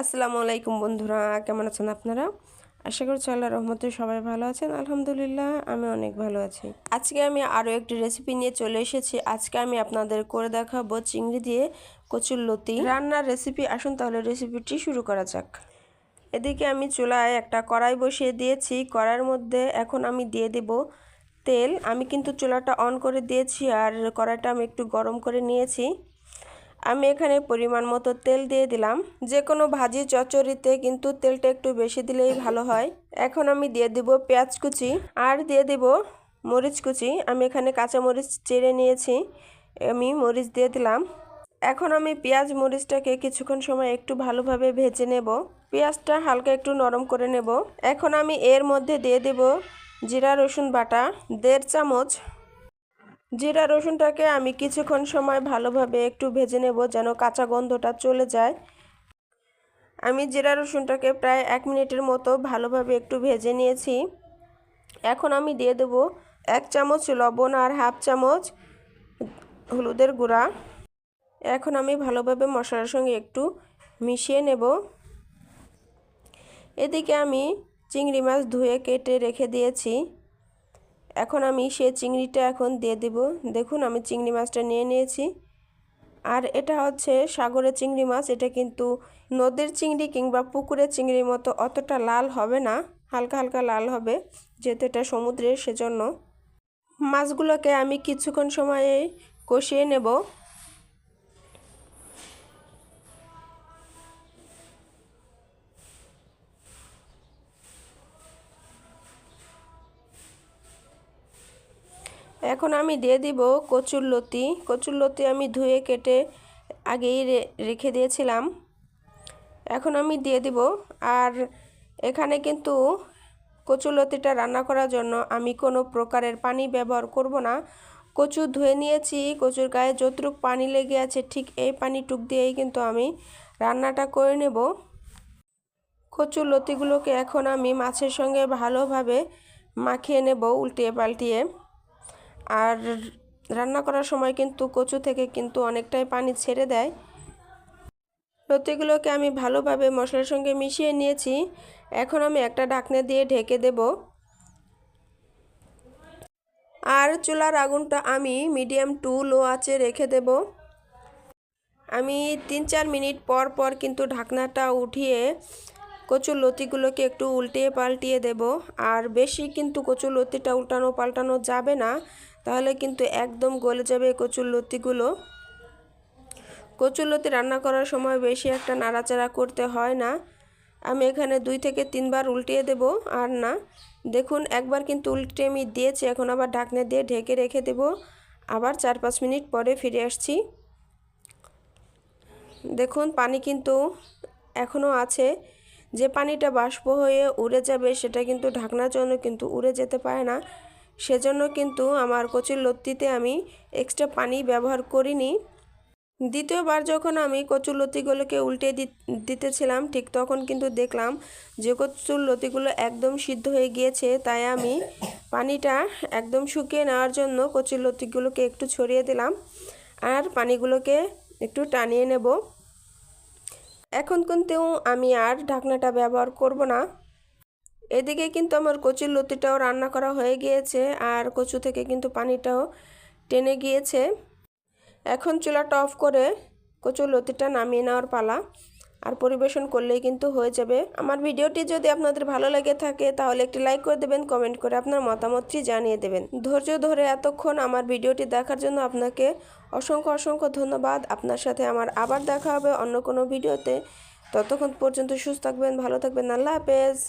আসসালামু আলাইকুম বন্ধুরা, কেমন আছেন আপনারা? আশা করছি আল্লাহর রহমতে সবাই ভালো আছেন। আলহামদুলিল্লাহ আমি অনেক ভালো আছি। আজকে আমি আরও একটি রেসিপি নিয়ে চলে এসেছি। আজকে আমি আপনাদের করে দেখাবো চিংড়ি দিয়ে কচুরলতি রান্নার রেসিপি। আসুন তাহলে রেসিপিটি শুরু করা যাক। এদিকে আমি চুলায় একটা কড়াই বসিয়ে দিয়েছি। কড়াইয়ের মধ্যে এখন আমি দিয়ে দেব তেল। আমি কিন্তু চুলাটা অন করে দিয়েছি আর কড়াইটা আমি একটু গরম করে নিয়েছি। আমি এখানে পরিমাণ মতো তেল দিয়ে দিলাম। যে কোনো ভাজি চচ্চড়িতে কিন্তু তেলটা একটু বেশি দিলেই ভালো হয়। এখন আমি দিয়ে দেব পেঁয়াজ কুচি আর দিয়ে দেব মরিচ কুচি। আমি এখানে কাঁচা মরিচ চিড়ে নিয়েছি, আমি মরিচ দিয়ে দিলাম। এখন আমি পেঁয়াজ মরিচটাকে কিছুক্ষণ সময় একটু ভালোভাবে ভেজে নেব। পেঁয়াজটা হালকা একটু নরম করে নেব। এখন আমি এর মধ্যে দিয়ে দেব জিরা রসুন বাটা 1.5 চামচ। জিরা রসুনটাকে আমি কিছুক্ষণ সময় ভালোভাবে একটু ভেজে নেব যেন কাঁচা গন্ধটা চলে যায়। আমি জিরা রসুনটাকে প্রায় 1 মিনিটের মতো ভালোভাবে একটু ভেজে নিয়েছি। এখন আমি দিয়ে দেব 1 চামচ লবণ আর 1/2 চামচ হলুদের গুঁড়া। এখন আমি ভালোভাবে মশলার সঙ্গে একটু মিশিয়ে নেব। এদিকে আমি চিংড়ি মাছ ধুয়ে কেটে রেখে দিয়েছি। এখন আমি সেই চিংড়িটা এখন দিয়ে দেব। দেখুন আমি চিংড়ি মাছটা নিয়ে নিয়েছি আর এটা হচ্ছে সাগরের চিংড়ি মাছ। এটা কিন্তু নদীর চিংড়ি কিংবা পুকুরের চিংড়ির মতো অতটা লাল হবে না, হালকা হালকা লাল হবে যেহেতু এটা সমুদ্রের, সেজন্য। মাছগুলোকে আমি কিছুক্ষণ সময়ে কষিয়ে নেব। এখন আমি দিয়ে দিব কচুরলতি। কচুরলতি আমি ধুয়ে কেটে আগেই রেখে দিয়েছিলাম। এখন আমি দিয়ে দিব। আর এখানে কিন্তু কচুরলতিটা রান্না করার জন্য আমি কোনো প্রকারের পানি ব্যবহার করব না। কচু ধুয়ে নিয়েছি, কচুর গায়ে যতটুকু পানি লেগে আছে ঠিক এই পানিটুক দিয়েই কিন্তু আমি রান্নাটা করে নেব। কচুরলতিগুলোকে এখন আমি মাছের সঙ্গে ভালোভাবে মাখিয়ে নেব উল্টিয়ে পাল্টিয়ে। আর রান্না করার সময় কিন্তু কচু থেকে কিন্তু অনেকটাই পানি ছেড়ে দেয়। লতিগুলোকে আমি ভালোভাবে মশলার সঙ্গে মিশিয়ে নিয়েছি। এখন আমি একটা ঢাকনা দিয়ে ঢেকে দেব। আর চুলার আগুনটা আমি মিডিয়াম টু লো আঁচে রেখে দেব। আমি 3-4 মিনিট পর পর কিন্তু ঢাকনাটা উঠিয়ে কচুরলতিগুলোকে একটু উল্টিয়ে পাল্টিয়ে দেব। আর বেশি কিন্তু কচুরলতিটা উল্টানো পাল্টানো যাবে না, তাহলে কিন্তু একদম গলে যাবে কচুরলতিগুলো। কচুরলতি রান্না করার সময় বেশি একটা নাড়াচাড়া করতে হয় না। আমি এখানে 2 থেকে 3 বার উল্টিয়ে দেব। আর না, দেখুন একবার কিন্তু উল্টে আমি দিয়েছি, এখন আবার ঢাকনা দিয়ে ঢেকে রেখে দেব। আবার 4-5 মিনিট পরে ফিরে আসছি। দেখুন পানি কিন্তু এখনও আছে। যে পানিটা বাষ্প হয়ে উড়ে যাবে সেটা কিন্তু ঢাকনার জন্য কিন্তু উড়ে যেতে পারে না, সেজন্য কিন্তু আমার কচুরলতিতে আমি এক্সট্রা পানি ব্যবহার করিনি। দ্বিতীয়বার যখন আমি কচুরলতিগুলোকে উল্টে দিতেছিলাম ঠিক তখন কিন্তু দেখলাম যে কচুরলতিগুলো একদম সিদ্ধ হয়ে গিয়েছে। তাই আমি পানিটা একদম শুকিয়ে নেওয়ার জন্য কচুরলতিগুলোকে একটু ছড়িয়ে দিলাম আর পানিগুলোকে একটু টানিয়ে নেব। এখন কিন্তু আমি আর ঢাকনাটা ব্যবহার করব না। এদিকে কিন্তু আমার কচুরলতিটাও রান্না করা হয়ে গিয়েছে আর কচু থেকে কিন্তু পানিটাও টেনে গিয়েছে। এখন চুলাটা অফ করে কচুরলতিটা নামিয়ে নেওয়ার পালা, আর পরিবেশন করলেই কিন্তু হয়ে যাবে। আমার ভিডিওটি যদি আপনাদের ভালো লেগে থাকে তাহলে একটি লাইক করে দেবেন, কমেন্ট করে আপনার মতামতটি জানিয়ে দেবেন। ধৈর্য ধরে এতক্ষণ আমার ভিডিওটি দেখার জন্য আপনাকে অসংখ্য অসংখ্য ধন্যবাদ। আপনার সাথে আমার আবার দেখা হবে অন্য কোনো ভিডিওতে। ততক্ষণ পর্যন্ত সুস্থ থাকবেন, ভালো থাকবেন। আল্লাহ হাফেজ।